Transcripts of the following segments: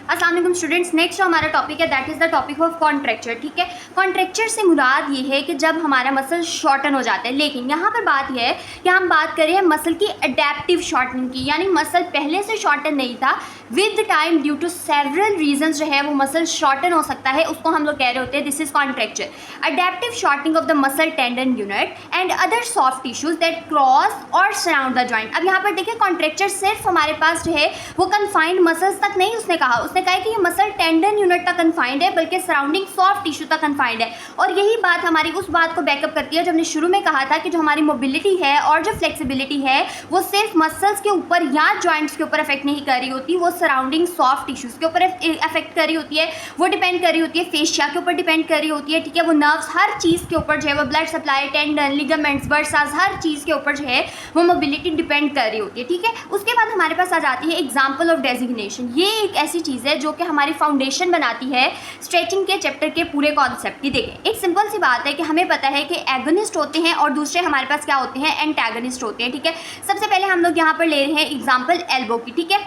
अस्सलाम वालेकुम students, next जो हमारा टॉपिक है that is the topic of contracture. ठीक है, कॉन्ट्रैक्चर से मुराद ये है कि जब हमारा मसल शॉर्टन हो जाता है, लेकिन यहाँ पर बात यह है कि हम बात करें मसल की अडेप्टिव शॉर्टनिंग की, यानी मसल पहले से शॉर्टन नहीं था, with time due to several reasons जो है वो मसल शॉर्टन हो सकता है, उसको हम लोग कह रहे होते हैं this is contracture. Adaptive shortening of the muscle tendon unit and other soft tissues that cross और सराउंड द जॉइंट। अब यहाँ पर देखिए कॉन्ट्रैक्चर सिर्फ हमारे पास जो है वो कन्फाइंड मसल्स तक नहीं, उसने कहा कि ये मसल टेंडन यूनिट तक कन्फाइंड है, बल्कि सराउंडिंग सॉफ्ट टिश्यू तक कन्फाइंड है। और यही बात हमारी उस बात को बैकअप करती है जो हमने शुरू में कहा था कि जो हमारी मोबिलिटी है और जो फ्लेक्सिबिलिटी है वो सिर्फ मसल्स के ऊपर या जॉइंट्स के ऊपर अफेक्ट नहीं कर रही होती, वो सराउंडिंग सॉफ्ट टिश्यूज के ऊपर अफेक्ट कर रही होती है, वो डिपेंड कर रही होती है फेशिया के ऊपर डिपेंड कर रही होती है। ठीक है, वो नर्व्स हर चीज़ के ऊपर जो है वो ब्लड सप्लाई, टेंडन, लिगामेंट्स, बर्सास, हर चीज़ के ऊपर जो है वो मोबिलिटी डिपेंड कर रही होती है। ठीक है, उसके बाद हमारे पास आ जाती है एग्जाम्पल ऑफ डेजिग्नेशन। ये एक ऐसी चीज़ है जो कि हमारी फाउंडेशन बनाती है स्ट्रेचिंग के चैप्टर के पूरे कॉन्सेप्ट की। देखें, एक सिंपल सी बात है कि हमें पता है कि एगोनिस्ट होते हैं और दूसरे हमारे पास क्या होते हैं, एंटागोनिस्ट होते हैं। ठीक है, सबसे पहले हम लोग यहाँ पर ले रहे हैं एग्जाम्पल एल्बो की। ठीक है,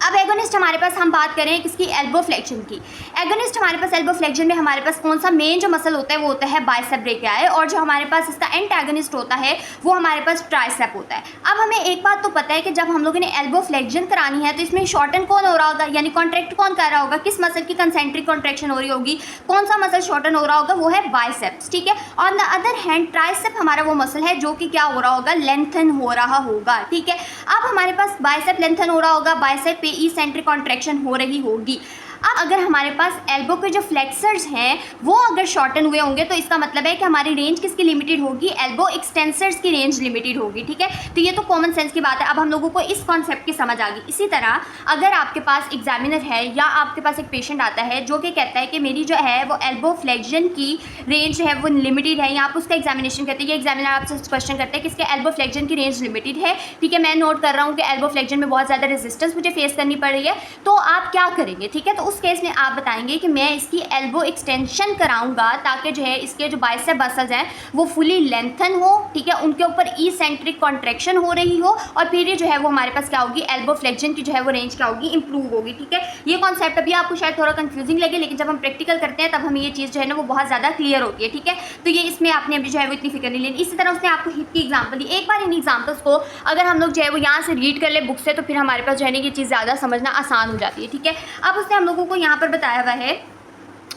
अब एगोनिस्ट हमारे पास हम बात करें किसकी, एल्बो फ्लेक्शन की। एगोनिस्ट हमारे पास एल्बो फ्लेक्शन में हमारे पास कौन सा मेन जो मसल होता है वो होता है बाइसेप ब्रेकियाई, और जो हमारे पास इसका एंटागोनिस्ट होता है वो हमारे पास ट्राइसेप होता है। अब हमें एक बात तो पता है कि जब हम लोगों ने एल्बो फ्लेक्शन करानी है तो इसमें शॉर्टन कौन हो रहा होगा, यानी कॉन्ट्रैक्ट कौन कर रहा होगा, किस मसल की कंसेंट्रिक कॉन्ट्रैक्शन हो रही होगी, कौन सा मसल शॉर्टन हो रहा होगा, वो है बाइसेप्स। ठीक है, on the other hand tricep हमारा वो मसल है जो कि क्या हो रहा होगा, लेंथन हो रहा होगा। ठीक है, अब हमारे पास बाइसेप लेंथन हो रहा होगा, बाइसेप पे इसेंट्रिक कॉन्ट्रैक्शन हो रही होगी। अब अगर हमारे पास एल्बो के जो फ्लेक्सर्स हैं वो अगर शॉर्टन हुए होंगे तो इसका मतलब है कि हमारी रेंज किसकी लिमिटेड होगी, एल्बो एक्सटेंसर्स की रेंज लिमिटेड होगी। ठीक है, तो ये तो कॉमन सेंस की बात है। अब हम लोगों को इस कॉन्सेप्ट की समझ आ गई। इसी तरह अगर आपके पास एग्जामिनर है या आपके पास एक पेशेंट आता है जो कि कहता है कि मेरी जो है वो एल्बो फ्लेक्शन की रेंज है वो लिमिटेड है, या आप उसका एग्जामिनेशन करते हैं, ये एग्जामिनर आपसे क्वेश्चन करते हैं कि इसके एल्बो फ्लेक्शन की रेंज लिमिटेड है। ठीक है, मैं नोट कर रहा हूँ कि एल्बो फ्लेक्शन में बहुत ज़्यादा रेजिस्टेंस मुझे फेस करनी पड़ रही है, तो आप क्या करेंगे। ठीक है, तो उस केस में आप बताएंगे कि मैं इसकी एल्बो एक्सटेंशन कराऊंगा ताकि जो है इसके जो बाइसेप मसल्स हैं वो फुली लेंथन हो। ठीक है, उनके ऊपर इसेंट्रिक कॉन्ट्रैक्शन हो रही हो, और फिर ये जो है वो हमारे पास क्या होगी, एल्बो फ्लेक्शन की जो है वो रेंज क्या होगी, इंप्रूव होगी। ठीक है, ये कॉन्सेप्ट अभी आपको शायद थोड़ा कंफ्यूजिंग लगे, लेकिन जब हम प्रैक्टिकल करते हैं तब हमें ये चीज़ जो है ना वो बहुत ज़्यादा क्लियर होती है। ठीक है, तो ये इसमें आपने अभी जो है वो इतनी फिक्र नहीं लेनी। इसी तरह उसने आपको हिप की एग्जाम्पल दी। एक बार इन एग्जाम्पल्स को अगर हम लोग जो है वो यहाँ से रीड कर ले बुक से, तो फिर हमारे पास जो है ना ये चीज़ ज़्यादा समझना आसान हो जाती है। ठीक है, अब उसने हम लोगों को यहाँ पर बताया हुआ है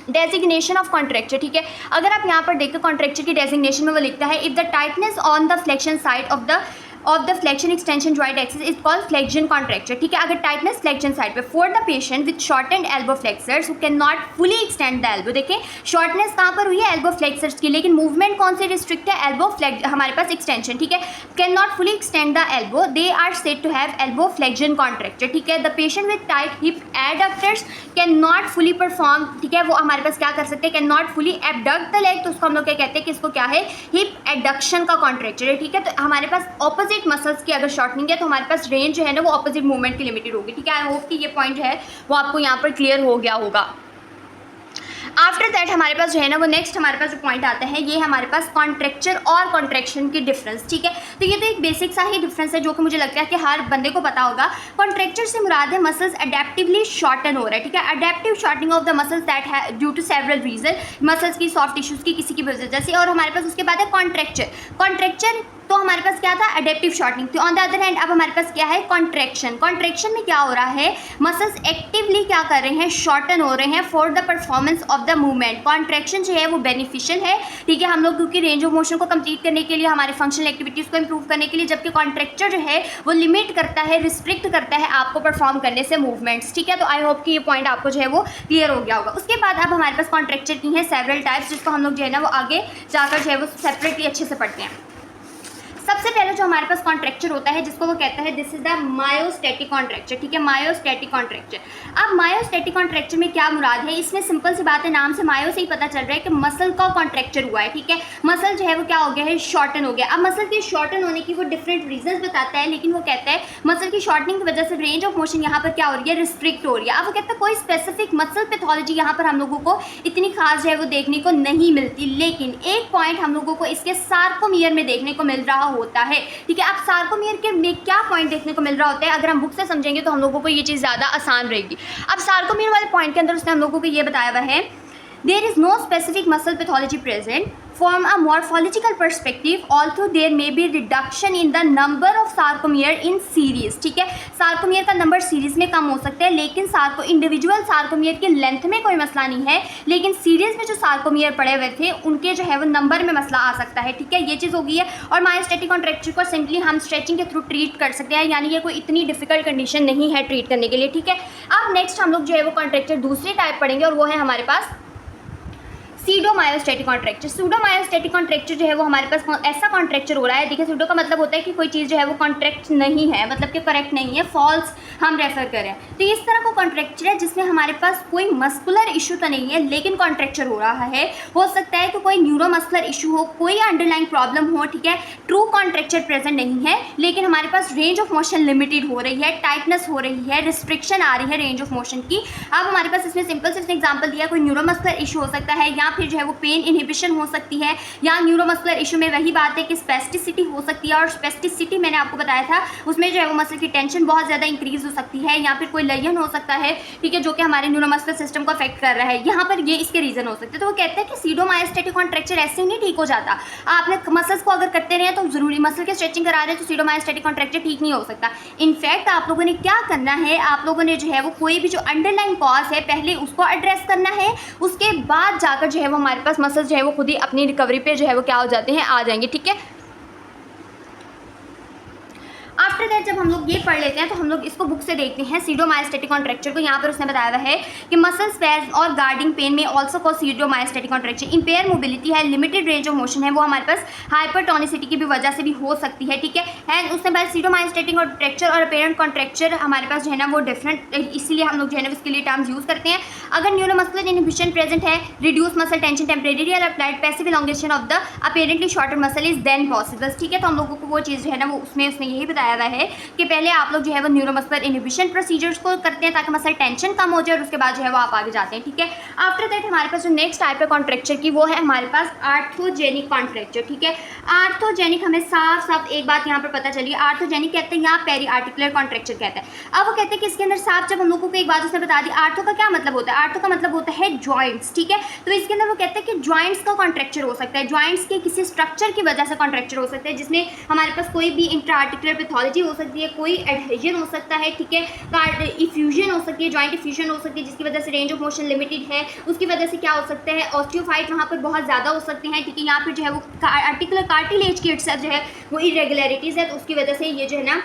डेजिग्नेशन ऑफ कॉन्ट्रैक्चर। ठीक है, अगर आप यहाँ पर देखें कॉन्ट्रैक्चर की डेजिग्नेशन में वो लिखता है if the tightness on the flexion side of the flexion extension joint axis is called flexion contracture। ठीक है, अगर टाइटनेस फ्लेक्शन साइड पे for the patient with shortened elbow flexors who can not fully extend the elbow. देखें, shortness कहाँ पर हुई है, elbow flexors की, लेकिन मूवमेंट कौन से रिस्ट्रिक्ट है, एल्बो हमारे पास एक्सटेंशन। ठीक है, can not fully extend the elbow, they are said to have elbow flexion contracture. ठीक है, the patient with tight hip adductors can not fully perform. ठीक है, वो हमारे पास क्या कर सकते हैं, can not fully abduct the leg, तो उसको हम लोग क्या कहते हैं कि इसको क्या है, हिप एडक्शन का कॉन्ट्रैक्चर है। ठीक है, तो हमारे पास ऑपोजिट मसल्स की अगर शॉर्टनिंग है तो हमारे पास रेंज जो है ना वो ऑपोजिट मूवमेंट की लिमिटेड होगी। ठीक है, आई होप कि ये पॉइंट है वो आपको यहाँ पर क्लियर हो गया होगा। आफ्टर दैट हमारे पास जो है ना वो नेक्स्ट हमारे पास जो पॉइंट आता है ये हमारे पास कॉन्ट्रैक्चर और कॉन्ट्रैक्शन की डिफरेंस। ठीक है, तो ये तो एक बेसिक सा ही डिफरेंस है जो कि मुझे लगता है कि हर बंदे को पता होगा। कॉन्ट्रैक्चर से मुराद है मसल्स अडेप्टिवली शॉर्टन हो रहा है। ठीक है, adaptive shortening of the muscles that है due to several reason, muscles की, सॉफ्ट टिश्यूज की, किसी की वजह से। और हमारे पास उसके बाद है कॉन्ट्रैक्चर तो हमारे पास क्या था, अडेप्टिव शॉर्टनिंग थी। ऑन द अदर हैंड अब हमारे पास क्या है, कॉन्ट्रैक्शन में क्या हो रहा है, मसल्स एक्टिवली क्या कर रहे हैं, शॉर्टन हो रहे हैं for the performance of the movement. Contraction जो है वो बेनिफिशियल है। ठीक है, हम लोग क्योंकि रेंज ऑफ मोशन को कंप्लीट करने के लिए, हमारे फंक्शनल एक्टिविटीज़ को इंप्रूव करने के लिए, जबकि कॉन्ट्रैक्चर जो है वो लिमिट करता है, रिस्ट्रिक्ट करता है आपको परफॉर्म करने से मूवमेंट्स। ठीक है, तो आई होप कि ये पॉइंट आपको जो है वो क्लियर हो गया होगा। उसके बाद अब हमारे पास कॉन्ट्रैक्चर की है सेवरल टाइप्स, जिसको हम लोग जो है ना वो आगे जाकर जो है वो सेपरेटली अच्छे से पढ़ते हैं। सबसे पहले जो हमारे पास कॉन्ट्रैक्चर होता है जिसको वो कहता है दिस इज द मायोस्टैटिक कॉन्ट्रैक्चर। ठीक है, मायोस्टैटिक कॉन्ट्रैक्चर। अब मायोस्टैटिक कॉन्ट्रैक्चर में क्या मुराद है, इसमें सिंपल सी बात है, नाम से मायो से ही पता चल रहा है कि मसल का कॉन्ट्रैक्चर हुआ है। ठीक है, मसल जो है वो क्या हो गया है, शॉर्टन हो गया। अब मसल के शॉर्टन होने की वो डिफरेंट रीजंस बताता है, लेकिन वो कहता है मसल की शॉर्टनिंग की वजह से रेंज ऑफ मोशन यहाँ पर क्या हो रही है, रिस्ट्रिक्ट हो रही है। अब वो कहता है कोई स्पेसिफिक मसल पैथोलॉजी यहाँ पर हम लोगों को इतनी खास जो है वो देखने को नहीं मिलती, लेकिन एक पॉइंट हम लोगों को इसके सार्कोमियर में देखने को मिल रहा होता है, ठीक है। अब सार्कोमियर के में क्या पॉइंट देखने को मिल रहा होता है, अगर हम बुक से समझेंगे तो हम लोगों को ये चीज़ ज़्यादा आसान रहेगी। अब सार्कोमियर वाले पॉइंट के अंदर उसने हम लोगों को ये बताया हुआ है, there is no specific muscle pathology present from a morphological perspective although there may be reduction in the number of sarcomere in series, ठीक है। सार्कोमियर का नंबर सीरीज में कम हो सकता है, लेकिन इंडिविजुअल सार्कोमियर की लेंथ में कोई मसला नहीं है, लेकिन सीरीज में जो सार्कोमियर पड़े हुए थे उनके जो है वो नंबर में मसला आ सकता है, ठीक है। ये चीज़ हो गई है। और मायोस्टैटिक कॉन्ट्रैक्चर को सिंपली हम स्ट्रेचिंग के थ्रू ट्रीट कर सकते हैं, यानी ये कोई इतनी डिफिकल्ट कंडीशन नहीं है ट्रीट करने के लिए, ठीक है। अब नेक्स्ट हम लोग जो है वो कॉन्ट्रैक्चर दूसरी टाइप पढ़ेंगे और वो है हमारे पास सीडोमायोस्टैटिक कॉन्ट्रैक्चर। सूडोमायोस्टैटिक कॉन्ट्रैक्चर जो है वो हमारे पास ऐसा कॉन्ट्रैक्चर हो रहा है, देखिए सूडो का मतलब होता है कि कोई चीज़ जो है वो कॉन्ट्रैक्ट नहीं है, मतलब कि करेक्ट नहीं है, फॉल्स हम रेफर करें। तो इस तरह का कॉन्ट्रैक्चर है जिसमें हमारे पास कोई मस्कुलर इशू तो नहीं है लेकिन कॉन्ट्रैक्चर हो रहा है। हो सकता है कि कोई न्यूरोमस्कुलर इशू हो, कोई अंडरलाइंग प्रॉब्लम हो, ठीक है। ट्रू कॉन्ट्रैक्चर प्रेजेंट नहीं है लेकिन हमारे पास रेंज ऑफ मोशन लिमिटेड हो रही है, टाइटनेस हो रही है, रिस्ट्रिक्शन आ रही है रेंज ऑफ मोशन की। अब हमारे पास इसमें सिंपल से एग्जाम्पल दिया, कोई न्यूरोमस्कुलर इशू हो सकता है या फिर जो है वो पेन इनहिबिशन हो सकती है, या न्यूरोमस्कुलर इशू में वही बात है कि स्पेस्टिसिटी हो सकती है, और स्पेस्टिसिटी मैंने आपको बताया था उसमें जो है वो मसल की टेंशन बहुत ज़्यादा इंक्रीज हो सकती है, या फिर कोई लयन हो सकता है, ठीक है, जो कि हमारे न्यूरोमस्कुलर सिस्टम को अफेक्ट कर रहा है। यहाँ पर ये इसके रीजन हो सकते हैं। तो वो कहते हैं कि सीडोमायोस्टैटिक कॉन्ट्रैक्चर ऐसे ही नहीं ठीक हो जाता, आपने मसल्स को अगर करते रहे तो जरूरी मसल के स्ट्रेचिंग करा रहे हैं तो सीडोमायोस्टैटिक कॉन्ट्रैक्चर ठीक नहीं हो सकता। इनफैक्ट आप लोगों ने क्या करना है, आप लोगों ने जो है वो कोई भी जो अंडरलाइन कॉज है पहले उसको एड्रेस करना है, उसके बाद जाकर जो है वो हमारे पास मसल्स जो है वो खुद ही अपनी रिकवरी पे जो है वो क्या हो जाते हैं, आ जाएंगे, ठीक है। आफ्टर दैट जब हम लोग ये पढ़ लेते हैं तो हम लोग इसको बुक से देखते हैं सीडोमायोस्टैटिक कॉन्ट्रैक्चर को। यहाँ पर उसने बताया हुआ है कि मसल स्पैज़्म और गार्डिंग पेन में also cause pseudomyostatic contracture, impair mobility है, लिमिटेड रेंज ऑफ मोशन है, वो हमारे पास हाइपरटोनिसिटी की भी वजह से भी हो सकती है, ठीक है। एंड उसने बताया सीडोमायोस्टैटिक कॉन्ट्रैक्चर और अपेरेंट कॉन्ट्रैक्चर हमारे पास जो है ना वो डिफरेंट, इसीलिए हम लोग जो है ना उसके लिए टर्म्स यूज़ करते हैं। अगर न्यूरोमस्कुलर इनहिबिशन प्रेजेंट है, रिड्यूस मसल टेंशन टेम्परेरी और applied passive elongation of the apparently shorter muscle is then possible, ठीक है। तो हम लोगों को वो चीज़ जो है ना वो उसमें उसने यही बताया हुआ है कि पहले आप लोग जो है वो न्यूरोमस्कुलर इनहिबिशन प्रोसीजर्स को करते हैं ताकि मसल टेंशन कम हो जाए और उसके बाद जो है वो आप आगे जाते हैं, ठीक है। आफ्टर दैट हमारे पास जो नेक्स्ट टाइप है कॉन्ट्रैक्चर की वो है हमारे पास आर्थोजेनिक कॉन्ट्रैक्चर, ठीक है। आर्थोजेनिक हमें साफ साफ एक बात यहाँ पर पता चली, आर्थोजेनिक कहते हैं या पेरी आर्टिकुलर कॉन्ट्रैक्चर कहते हैं। अब वो कहते हैं कि इसके अंदर साफ जब हम लोगों को एक बात उसने बता दी, आर्थो का क्या मतलब होता है, आर्थो का मतलब होता है जॉइंट्स, ठीक है। तो इसके अंदर वो कहते हैं कि जॉइंट्स का कॉन्ट्रैक्चर हो सकता है, जॉइंट्स के किसी स्ट्रक्चर की वजह से कॉन्ट्रैक्चर हो सकता है जिसमें हमारे पास कोई भी इंट्रा आर्टिकुलर पैथोलॉजी हो सकती है, कोई एडहेजन हो सकता है, ठीक है, कार्ड इफ्यूजन हो सकती है, जॉइंट इफ्यूजन हो सकती है जिसकी वजह से रेंज ऑफ मोशन लिमिटेड है, उसकी वजह से क्या हो सकता है, ऑस्टियोफाइट वहाँ पर बहुत ज़्यादा हो सकते हैं, ठीक है। यहाँ पर जो है वो आर्टिकुलर कार्टिलेज की इटसेल्फ जो है वो इरेगुलरिटीज़ है, तो उसकी वजह से ये जो है ना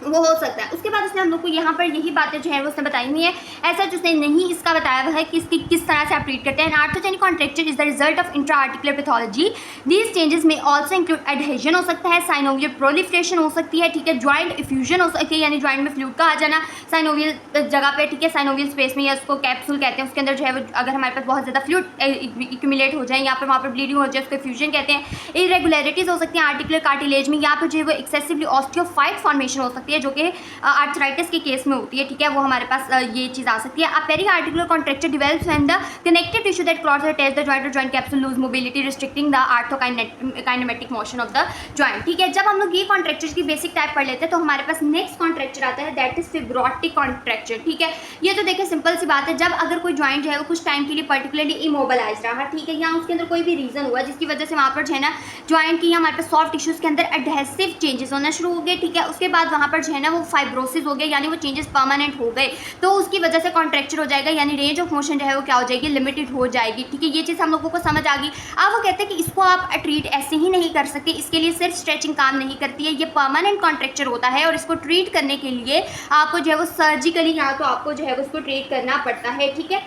वो हो सकता है। उसके बाद उसने हम लोग को यहाँ पर यही बातें जो है वो उसने बताई हुई है, ऐसा जो उसने नहीं इसका बताया हुआ है कि इसकी किस तरह से आप ट्रीट करते हैं। Arthrogenic contracture is the result of intra articular pathology, these changes में ऑल्सो इंक्लूड एडहेजन हो सकता है, साइनोवियल प्रोलिफरेशन हो सकती है, ठीक है, जॉइंट इफ्यूजन हो सकती है, यानी जॉइंट में फ्लूइड का आ जाना साइनोवियल जगह पे, ठीक है, साइनोवियल स्पेस में, या उसको कैप्सूल कहते हैं, उसके अंदर जो है वो अगर हमारे पास बहुत ज़्यादा फ्लूइड एक्यूमुलेट हो जाए या फिर वहाँ पर ब्लीडिंग हो जाए उसको इफ्यूजन कहते हैं। इरेगुलरिटीज़ हो सकती हैं आर्टिकुलर कार्टिलेज में, या फिर जो है वो एक्सेसिवली ऑस्टियोफाइट फॉर्मेशन हो सकती है जो कि आर्थराइटिस के केस में होती है, ठीक है, वो हमारे पास ये चीज़ आ सकती है। अब peri articular contracture develops when the connective tissue that cross attach the joint और joint capsule loose mobility restricting the arthrokinematic motion of the joint, ठीक है। जब हम लोग ये कॉन्ट्रैक्चर की बेसिक टाइप पढ़ लेते हैं तो हमारे पास नेक्स्ट कॉन्ट्रैक्चर आता है दैट इज फिब्रोटिक कॉन्ट्रैक्चर, ठीक है। ये तो देखिए सिंपल सी बात है, जब अगर कोई जॉइंट जो है वो कुछ टाइम के लिए पर्टिकुलरली इमोबलाइज रहा, ठीक है, या उसके अंदर कोई भी रीजन हुआ जिसकी वजह से वहाँ पर जो है ना जॉइंट की हमारे पास सॉफ्ट टिश्यूज़ के अंदर एडहेसिव चेंजेस होना शुरू हो गए, ठीक है, उसके बाद वहाँ पर जो है ना वो फाइब्रोसिस हो गया, यानी वो चेंजेस परमानेंट हो गए, तो उसकी वजह से कॉन्ट्रैक्चर हो जाएगा, यानी रेंज ऑफ मोशन जो है वो क्या हो जाएगी, लिमिटेड हो जाएगी, ठीक है। ये चीज़ हम लोगों को समझ आ गई। अब वो कहते हैं कि इसको आप ट्रीट ऐसे ही नहीं कर सकते, इसके लिए सिर्फ स्ट्रेचिंग काम नहीं करती है, ये परमानेंट कॉन्ट्रैक्चर होता है और इसको ट्रीट करने के लिए आपको जो है वो सर्जिकली या तो आपको जो है उसको ट्रीट करना पड़ता है, ठीक है।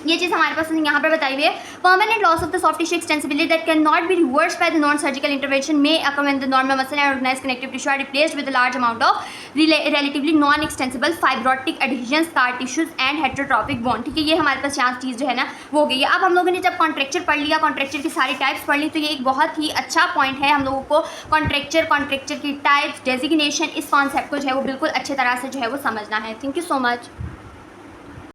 ये चीज़ हमारे पास यहाँ पर बताई हुई है। Permanent loss of the soft tissue extensibility that can not be reverse by the non surgical intervention में occur when the normal muscle and organized connective tissue are replaced with a large amount of relatively non extensible fibrotic adhesion scar tissues and heterotropic bone, ठीक है। ये हमारे पास यहाँ चीज़ जो है ना वो हो गई है। अब हम लोगों ने जब कॉन्ट्रैक्चर पढ़ लिया, कॉन्ट्रैक्चर की सारी टाइप्स पढ़ ली, तो ये एक बहुत ही अच्छा पॉइंट है हम लोगों को कॉन्ट्रैक्चर की टाइप्स डेजिग्नेशन इस कॉन्सेप्ट को जो है वो बिल्कुल अच्छे तरह से जो है वो समझना है। Thank you so much.